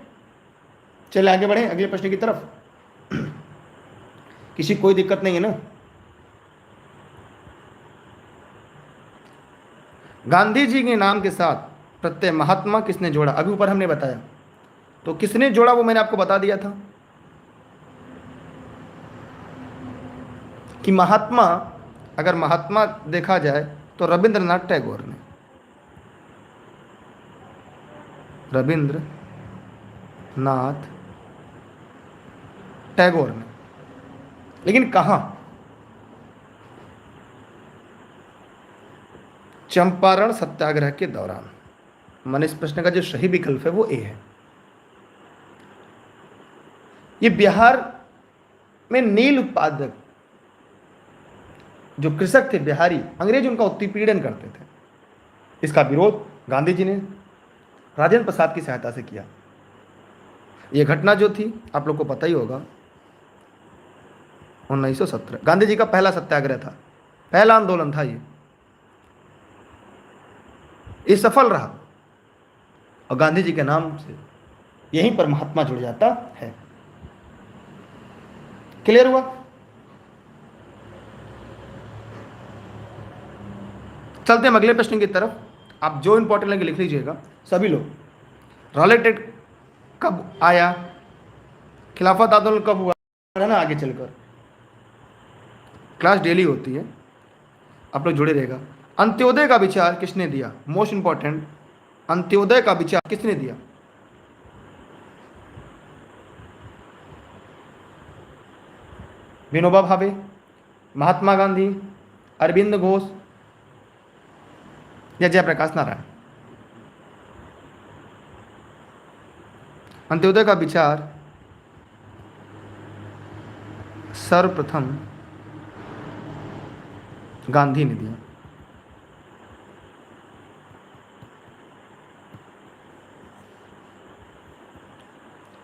चलिए आगे बढ़े अगले प्रश्न की तरफ। किसी कोई दिक्कत नहीं है ना? गांधी जी के नाम के साथ प्रत्यय महात्मा किसने जोड़ा? अभी ऊपर हमने बताया, तो किसने जोड़ा वो मैंने आपको बता दिया था कि महात्मा, अगर महात्मा देखा जाए तो रविंद्रनाथ टैगोर ने, रविंद्रनाथ टैगोर ने। लेकिन कहां? चंपारण सत्याग्रह के दौरान। मैंने इस प्रश्न का जो सही विकल्प है वो ए है। ये बिहार में नील उत्पादक जो कृषक थे बिहारी, अंग्रेज उनका उत्पीड़न करते थे, इसका विरोध गांधी जी ने राजेंद्र प्रसाद की सहायता से किया। यह घटना जो थी आप लोग को पता ही होगा, 1917 गांधी जी का पहला सत्याग्रह था, पहला आंदोलन था ये सफल रहा, और गांधी जी के नाम से यहीं पर महात्मा जुड़ जाता है। क्लियर हुआ? चलते हैं अगले प्रश्न की तरफ। आप जो इंपॉर्टेंट लगे लिख लीजिएगा सभी लोग। रॉलेट एक्ट कब आया, खिलाफत आंदोलन कब हुआ, है ना, आगे चलकर क्लास डेली होती है, आप लोग जुड़े रहेगा। अंत्योदय का विचार किसने दिया, मोस्ट इंपॉर्टेंट, अंत्योदय का विचार किसने दिया? विनोबा भावे, महात्मा गांधी, अरविंद घोष या जयप्रकाश नारायण? अंत्योदय का विचार सर्वप्रथम गांधी ने दिया।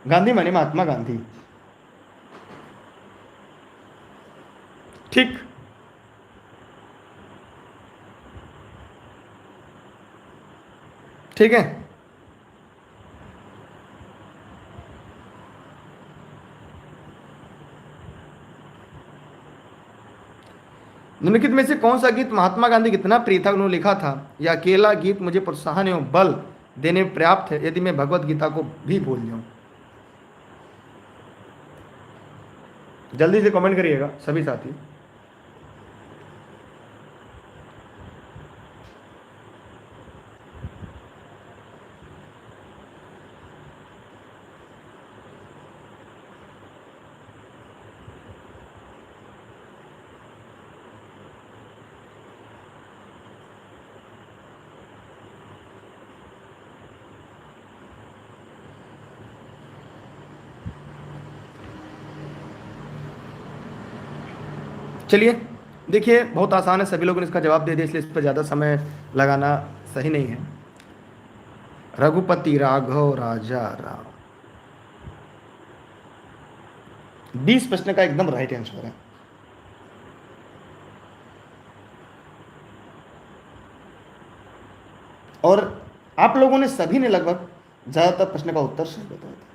गांधी माने महात्मा गांधी, ठीक। ठीक है, निम्नलिखित में से कौन सा गीत महात्मा गांधी को इतना प्रिय था उन्होंने लिखा था, यह अकेला गीत मुझे प्रोत्साहन एवं बल देने में पर्याप्त है यदि मैं भगवत गीता को भी भूल जाऊं? जल्दी से कमेंट करिएगा सभी साथी। चलिए देखिए, बहुत आसान है, सभी लोगों ने इसका जवाब दे दिया, इसलिए इस पर ज़्यादा समय लगाना सही नहीं है। रघुपति राघव राजा राम, 20 प्रश्न का एकदम राइट आंसर है। और आप लोगों ने सभी ने लगभग ज्यादातर प्रश्न का उत्तर सही बताया था।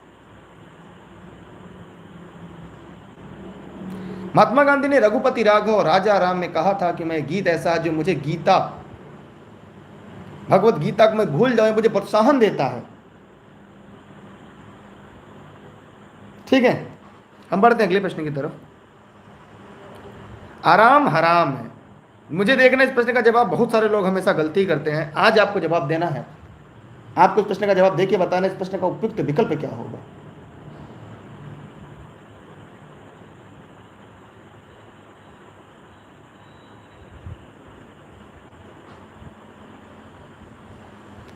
महात्मा गांधी ने रघुपति राघव राजा राम में कहा था कि मैं गीत ऐसा है जो मुझे गीता, भगवत गीता को मैं भूल जाऊं, मुझे प्रोत्साहन देता है। ठीक है, हम बढ़ते हैं अगले प्रश्न की तरफ। आराम हराम है, मुझे देखना इस प्रश्न का जवाब, बहुत सारे लोग हमेशा गलती करते हैं। आज आपको जवाब देना है, आपको इस प्रश्न का जवाब देके बताना इस प्रश्न का उपयुक्त विकल्प क्या होगा।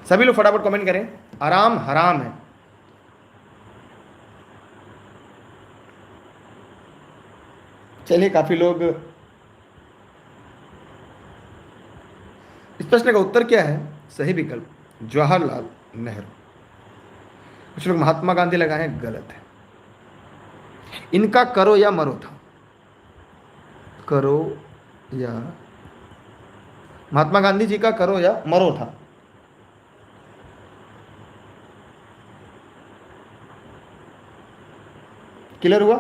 सभी लोग फटाफट कमेंट करें, आराम हराम है। चलिए, काफी लोग, इस प्रश्न का उत्तर क्या है? सही विकल्प जवाहरलाल नेहरू। कुछ लोग महात्मा गांधी लगाए, गलत है। इनका करो या मरो था, करो या, महात्मा गांधी जी का करो या मरो था। क्लियर हुआ?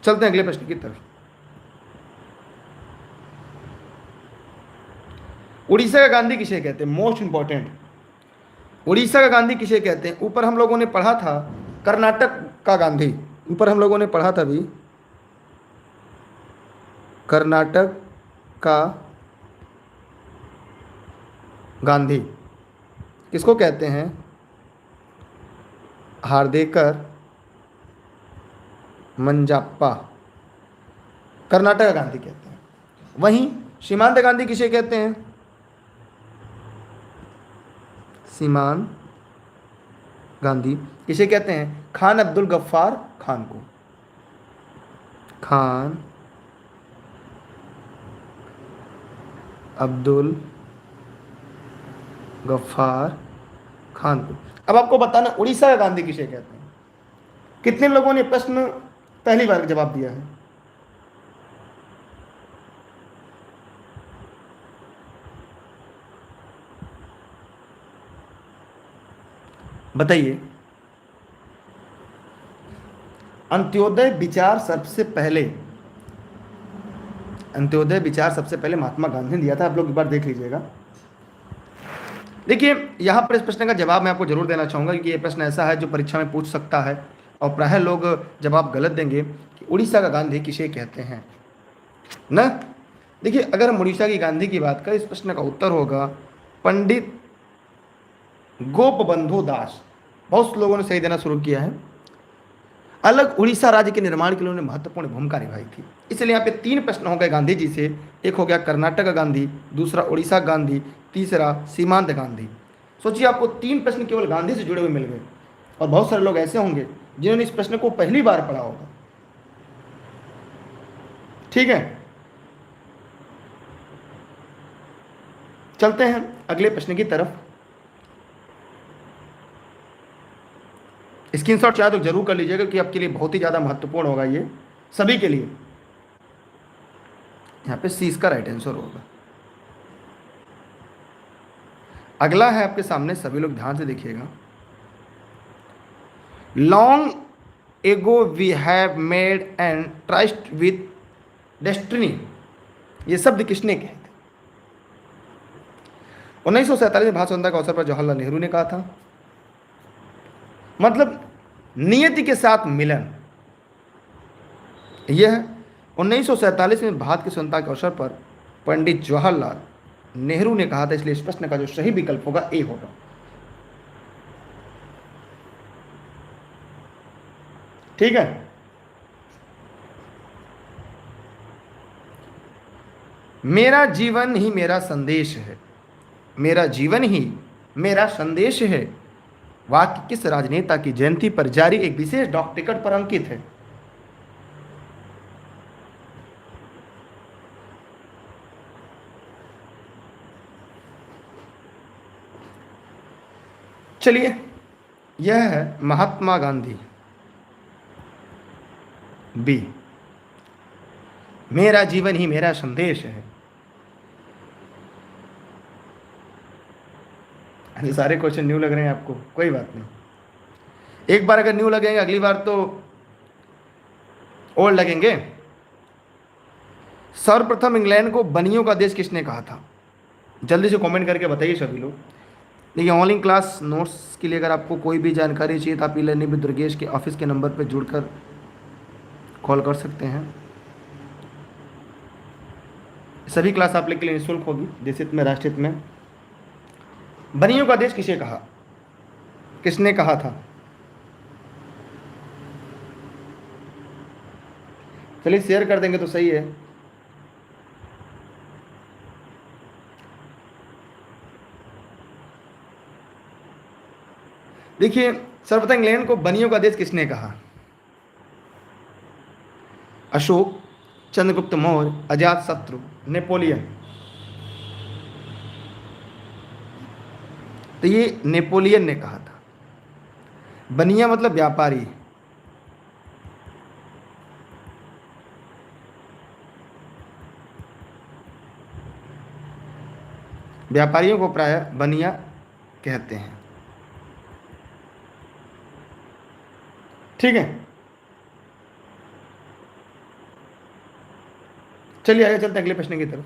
चलते हैं अगले प्रश्न की तरफ। उड़ीसा का गांधी किसे कहते हैं? मोस्ट इंपॉर्टेंट, उड़ीसा का गांधी किसे कहते हैं? ऊपर हम लोगों ने पढ़ा था कर्नाटक का गांधी, ऊपर हम लोगों ने पढ़ा था भी कर्नाटक का गांधी किसको कहते हैं? हार्देकर मंजाप्पा, कर्नाटक का गांधी कहते हैं। वहीं सीमांत गांधी किसे कहते हैं? सीमांत गांधी किसे कहते हैं? खान अब्दुल गफ्फार खान को, खान अब्दुल गफ्फार खान को। अब आपको बताना उड़ीसा का गांधी किसे कहते हैं। कितने लोगों ने प्रश्न पहली बार जवाब दिया है? बताइए। अंत्योदय विचार सबसे पहले अंत्योदय विचार सबसे पहले महात्मा गांधी ने दिया था, आप लोग एक बार देख लीजिएगा। देखिए यहाँ पर इस प्रश्न का जवाब मैं आपको जरूर देना चाहूँगा, क्योंकि ये प्रश्न ऐसा है जो परीक्षा में पूछ सकता है, और प्रायः लोग जवाब गलत देंगे कि उड़ीसा का गांधी किसे कहते हैं ना। देखिए अगर हम उड़ीसा की गांधी की बात करें, इस प्रश्न का उत्तर होगा पंडित गोपबंधु दास। बहुत लोगों ने सही देना शुरू किया है। अलग उड़ीसा राज्य के निर्माण के लिए उन्होंने महत्वपूर्ण भूमिका निभाई थी। इसलिए यहाँ पे 3 प्रश्न हो गए गांधी जी से। एक हो गया कर्नाटक गांधी, दूसरा उड़ीसा गांधी, तीसरा सीमांत गांधी। सोचिए आपको 3 प्रश्न केवल गांधी से जुड़े हुए मिल गए, और बहुत सारे लोग ऐसे होंगे जिन्होंने इस प्रश्न को पहली बार पढ़ा होगा। ठीक है, चलते हैं अगले प्रश्न की तरफ। स्क्रीनशॉट चाहे तो जरूर कर लीजिएगा कि आपके लिए बहुत ही ज्यादा महत्वपूर्ण होगा, ये सभी के लिए। यहां पे सी इसका राइट आंसर होगा। अगला है आपके सामने, सभी लोग ध्यान से देखिएगा। Long ago we have made and trust with destiny, ये शब्द किसने कहे थे? 1947 में भारत स्वतंत्रता के अवसर पर जवाहरलाल नेहरू ने कहा था। मतलब नियति के साथ मिलन, यह 1947 में भारत की स्वतंत्रता के अवसर पर पंडित जवाहरलाल नेहरू ने कहा था। इसलिए इस प्रश्न का जो सही विकल्प होगा ए होगा। ठीक है, मेरा जीवन ही मेरा संदेश है, मेरा जीवन ही मेरा संदेश है, वाक्य किस राजनेता की जयंती पर जारी एक विशेष डाक टिकट पर अंकित है? चलिए, यह है महात्मा गांधी। बी, मेरा जीवन ही मेरा संदेश है। ये सारे क्वेश्चन न्यू लग रहे हैं आपको, कोई बात नहीं। एक बार अगर न्यू लगेंगे, अगली बार तो ओल्ड लगेंगे। सर्वप्रथम इंग्लैंड को बनियों का देश किसने कहा था? जल्दी से कमेंट करके बताइए सभी लोग। देखिए ऑनलाइन क्लास नोट्स के लिए अगर आपको कोई भी जानकारी चाहिए तो आप ई लर्निंग विद दुर्गेश के ऑफिस के नंबर पर जुड़कर कॉल कर सकते हैं। सभी क्लास आप लोग के लिए निःशुल्क होगी, देश हित में, राष्ट्र हित में। बनियों का देश किसे कहा, किसने कहा था? चलिए शेयर कर देंगे तो सही है। देखिए सर्वप्रथम इंग्लैंड को बनियों का देश किसने कहा? अशोक, चंद्रगुप्त मौर्य, अजात शत्रु, नेपोलियन। तो ये नेपोलियन ने कहा था। बनिया मतलब व्यापारी। व्यापारियों को प्रायः बनिया कहते हैं। ठीक है, चलिए आगे चलते हैं अगले प्रश्न की तरफ।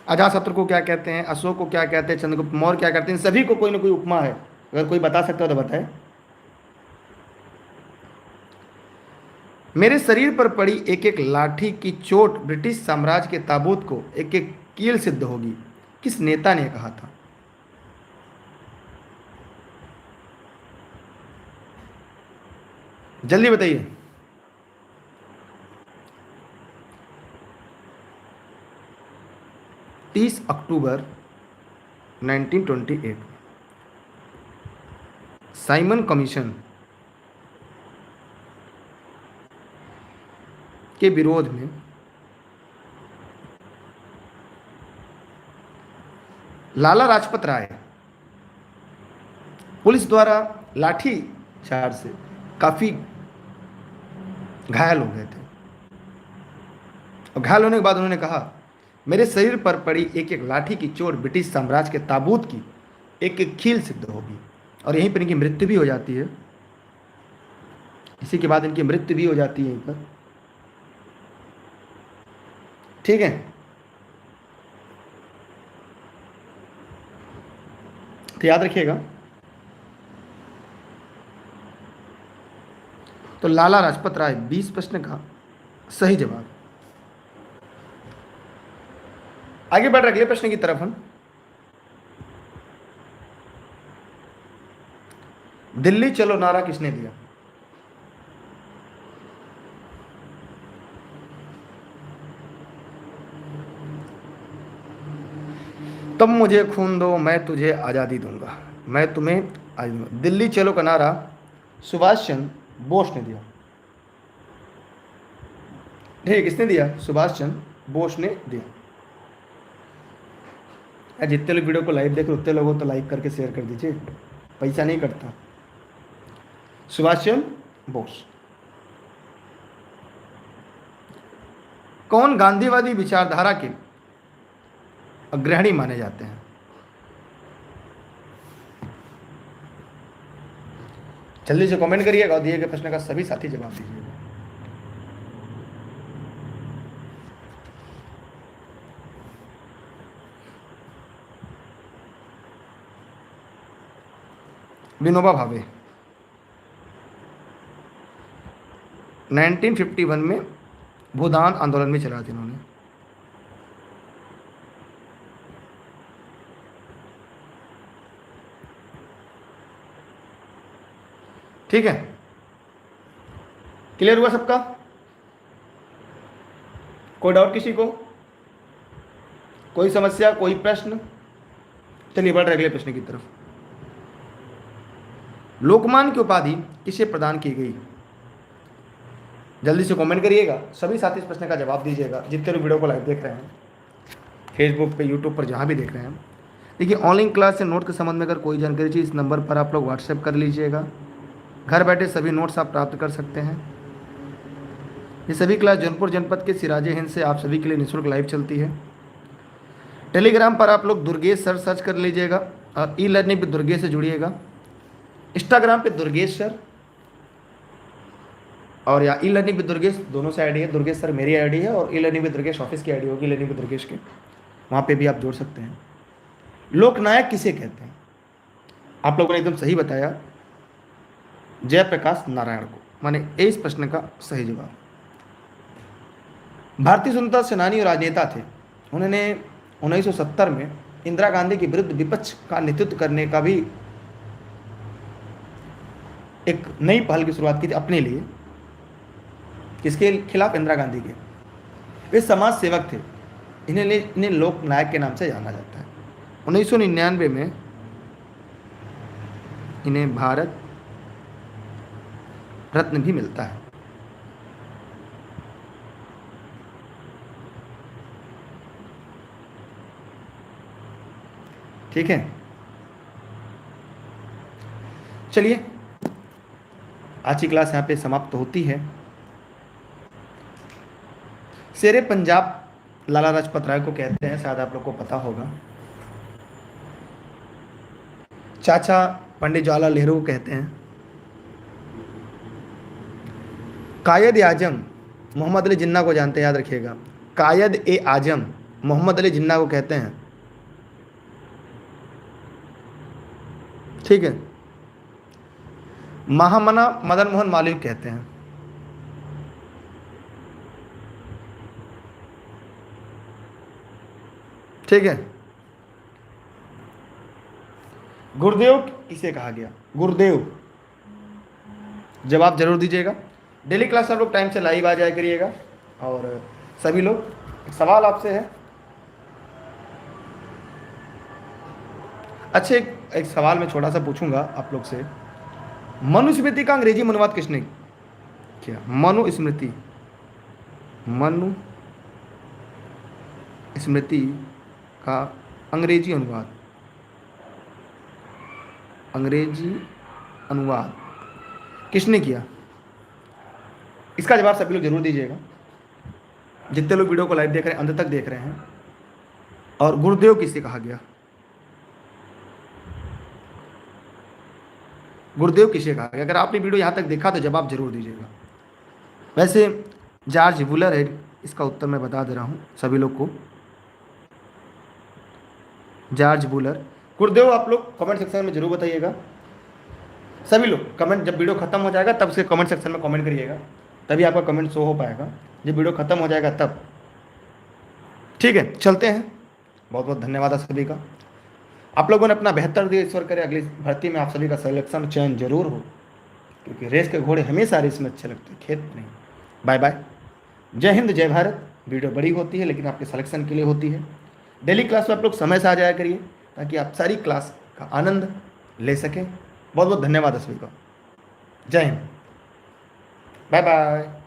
अजातशत्रु को क्या कहते हैं, अशोक को क्या कहते हैं, चंद्रगुप्त मौर्य क्या कहते हैं? सभी को कोई ना कोई उपमा है, अगर कोई बता सकता हो तो बताए। मेरे शरीर पर पड़ी एक एक लाठी की चोट ब्रिटिश साम्राज्य के ताबूत को एक एक कील सिद्ध होगी, किस नेता ने कहा था? जल्दी बताइए। अक्टूबर 1928 साइमन कमीशन के विरोध में लाला लाजपत राय पुलिस द्वारा लाठी चार्ज से काफी घायल हो गए थे, और घायल होने के बाद उन्होंने कहा मेरे शरीर पर पड़ी एक एक लाठी की चोट ब्रिटिश साम्राज्य के ताबूत की एक एक कील सिद्ध होगी, और यहीं पर इनकी मृत्यु भी हो जाती है। इसी के बाद इनकी मृत्यु भी हो जाती है यहीं पर। ठीक है, तो याद रखिएगा। तो लाला लाजपत राय 20 प्रश्न का सही जवाब। आगे बढ़ रहे अगले प्रश्न की तरफ हम। दिल्ली चलो नारा किसने दिया? तुम मुझे खून दो मैं तुझे आज़ादी दूंगा, मैं तुम्हें आज़ादी दूंगा। दिल्ली चलो का नारा सुभाष चंद्र बोस ने दिया। ठीक, किसने दिया? सुभाष चंद्र बोस ने दिया। जितने लोग वीडियो को लाइव देख रहे उतने लोगों तो लाइक करके शेयर कर दीजिए, पैसा नहीं करता। सुभाष चंद्र बोस। कौन गांधीवादी विचारधारा के अग्रणी माने जाते हैं? जल्दी से कमेंट करिएगा और दिए गए प्रश्न का सभी साथी जवाब दीजिएगा। विनोबा भावे 1951 में भूदान आंदोलन में चला था इन्होंने। ठीक है, क्लियर हुआ सबका? कोई डाउट किसी को? कोई समस्या, कोई प्रश्न? चलिए बढ़ रहे अगले प्रश्न की तरफ। लोकमान्य की उपाधि किसे प्रदान की गई? जल्दी से कमेंट करिएगा, सभी साथी इस प्रश्न का जवाब दीजिएगा जितने लोग वीडियो को लाइव देख रहे हैं, फेसबुक पे, यूट्यूब पर, जहाँ भी देख रहे हैं। देखिए, ऑनलाइन क्लास से नोट के संबंध में अगर कोई जानकारी चाहिए इस नंबर पर आप लोग व्हाट्सएप कर लीजिएगा। घर बैठे सभी नोट्स आप प्राप्त कर सकते हैं। ये सभी क्लास जौनपुर जनपद के सिराजे हिंद से आप सभी के लिए निःशुल्क लाइव चलती है। टेलीग्राम पर आप लोग दुर्गेश सर सर्च कर लीजिएगा और ई लर्निंग पे दुर्गेश से जुड़िएगा। इंस्टाग्राम पे दुर्गेश सर और या ई लर्निंग पे दुर्गेश, दोनों से आईडी है। दुर्गेश सर मेरी आईडी है और ई लर्निंग पे दुर्गेश ऑफिस की आईडी होगी, लर्निंग पे दुर्गेश के, वहाँ पे भी आप जोड़ सकते हैं। लोकनायक किसे कहते हैं? आप लोगों ने एकदम सही बताया, जयप्रकाश नारायण को, माने इस प्रश्न का सही जवाब। भारतीय स्वतंत्रता सेनानी और राजनेता थे। उन्होंने 1970 में इंदिरा गांधी के विरुद्ध विपक्ष का नेतृत्व करने का भी एक नई पहल की शुरुआत की थी अपने लिए। किसके खिलाफ? इंदिरा गांधी के। वे समाज सेवक थे। इन्हें लोक नायक के नाम से जाना जाता है। 1999 में इन्हें भारत रत्न भी मिलता है। ठीक है, चलिए आज की क्लास यहाँ पे समाप्त होती है। शेरे पंजाब लाला लाजपत राय को कहते हैं, शायद आप लोग को पता होगा। चाचा पंडित जवाहरलाल नेहरू को कहते हैं। कायद ए आजम मोहम्मद अली जिन्ना को जानते हैं, याद रखिएगा। कायद ए आजम मोहम्मद अली जिन्ना को कहते हैं। ठीक है, महामना मदन मोहन मालवीय कहते हैं। ठीक है, गुरुदेव किसे कहा गया? गुरुदेव, जवाब जरूर दीजिएगा। डेली क्लास सब लोग टाइम से लाइव आ जाया करिएगा। और सभी लोग, एक सवाल आपसे है। अच्छे, एक सवाल मैं छोटा सा पूछूंगा आप लोग से। मनुस्मृति का अंग्रेजी अनुवाद किसने किया? मनुस्मृति, मनुस्मृति का अंग्रेजी अनुवाद, अंग्रेजी अनुवाद किसने किया? इसका जवाब सभी लोग जरूर दीजिएगा जितने लोग वीडियो को लाइव देख रहे हैं, अंत तक देख रहे हैं। और गुरुदेव किसे कहा गया? गुरुदेव किसे कहा गया? अगर आपने वीडियो यहाँ तक देखा तो जवाब जरूर दीजिएगा। वैसे जॉर्ज वुलर इसका उत्तर मैं बता दे रहा हूँ सभी लोग को। George Buhler. गुरुदेव आप लोग कमेंट सेक्शन में जरूर बताइएगा। सभी लोग कमेंट, जब वीडियो खत्म हो जाएगा तब से कमेंट सेक्शन में कमेंट करिएगा, तभी आपका कमेंट शो हो पाएगा। जब वीडियो खत्म हो जाएगा तब। ठीक है, चलते हैं। बहुत बहुत धन्यवाद आप सभी का। आप लोगों ने अपना बेहतर दिया, ईश्वर करे अगली भर्ती में आप सभी का सिलेक्शन चयन जरूर हो, क्योंकि रेस के घोड़े हमेशा रेस में अच्छे लगते हैं, खेत नहीं। Bye bye. जय हिंद, जय भारत। वीडियो बड़ी होती है लेकिन आपके सिलेक्शन के लिए होती है। डेली क्लास में आप लोग समय से आ जाया करिए ताकि आप सारी क्लास का आनंद ले सकें। बहुत बहुत धन्यवाद सभी का। जय हिंद, बाय बाय।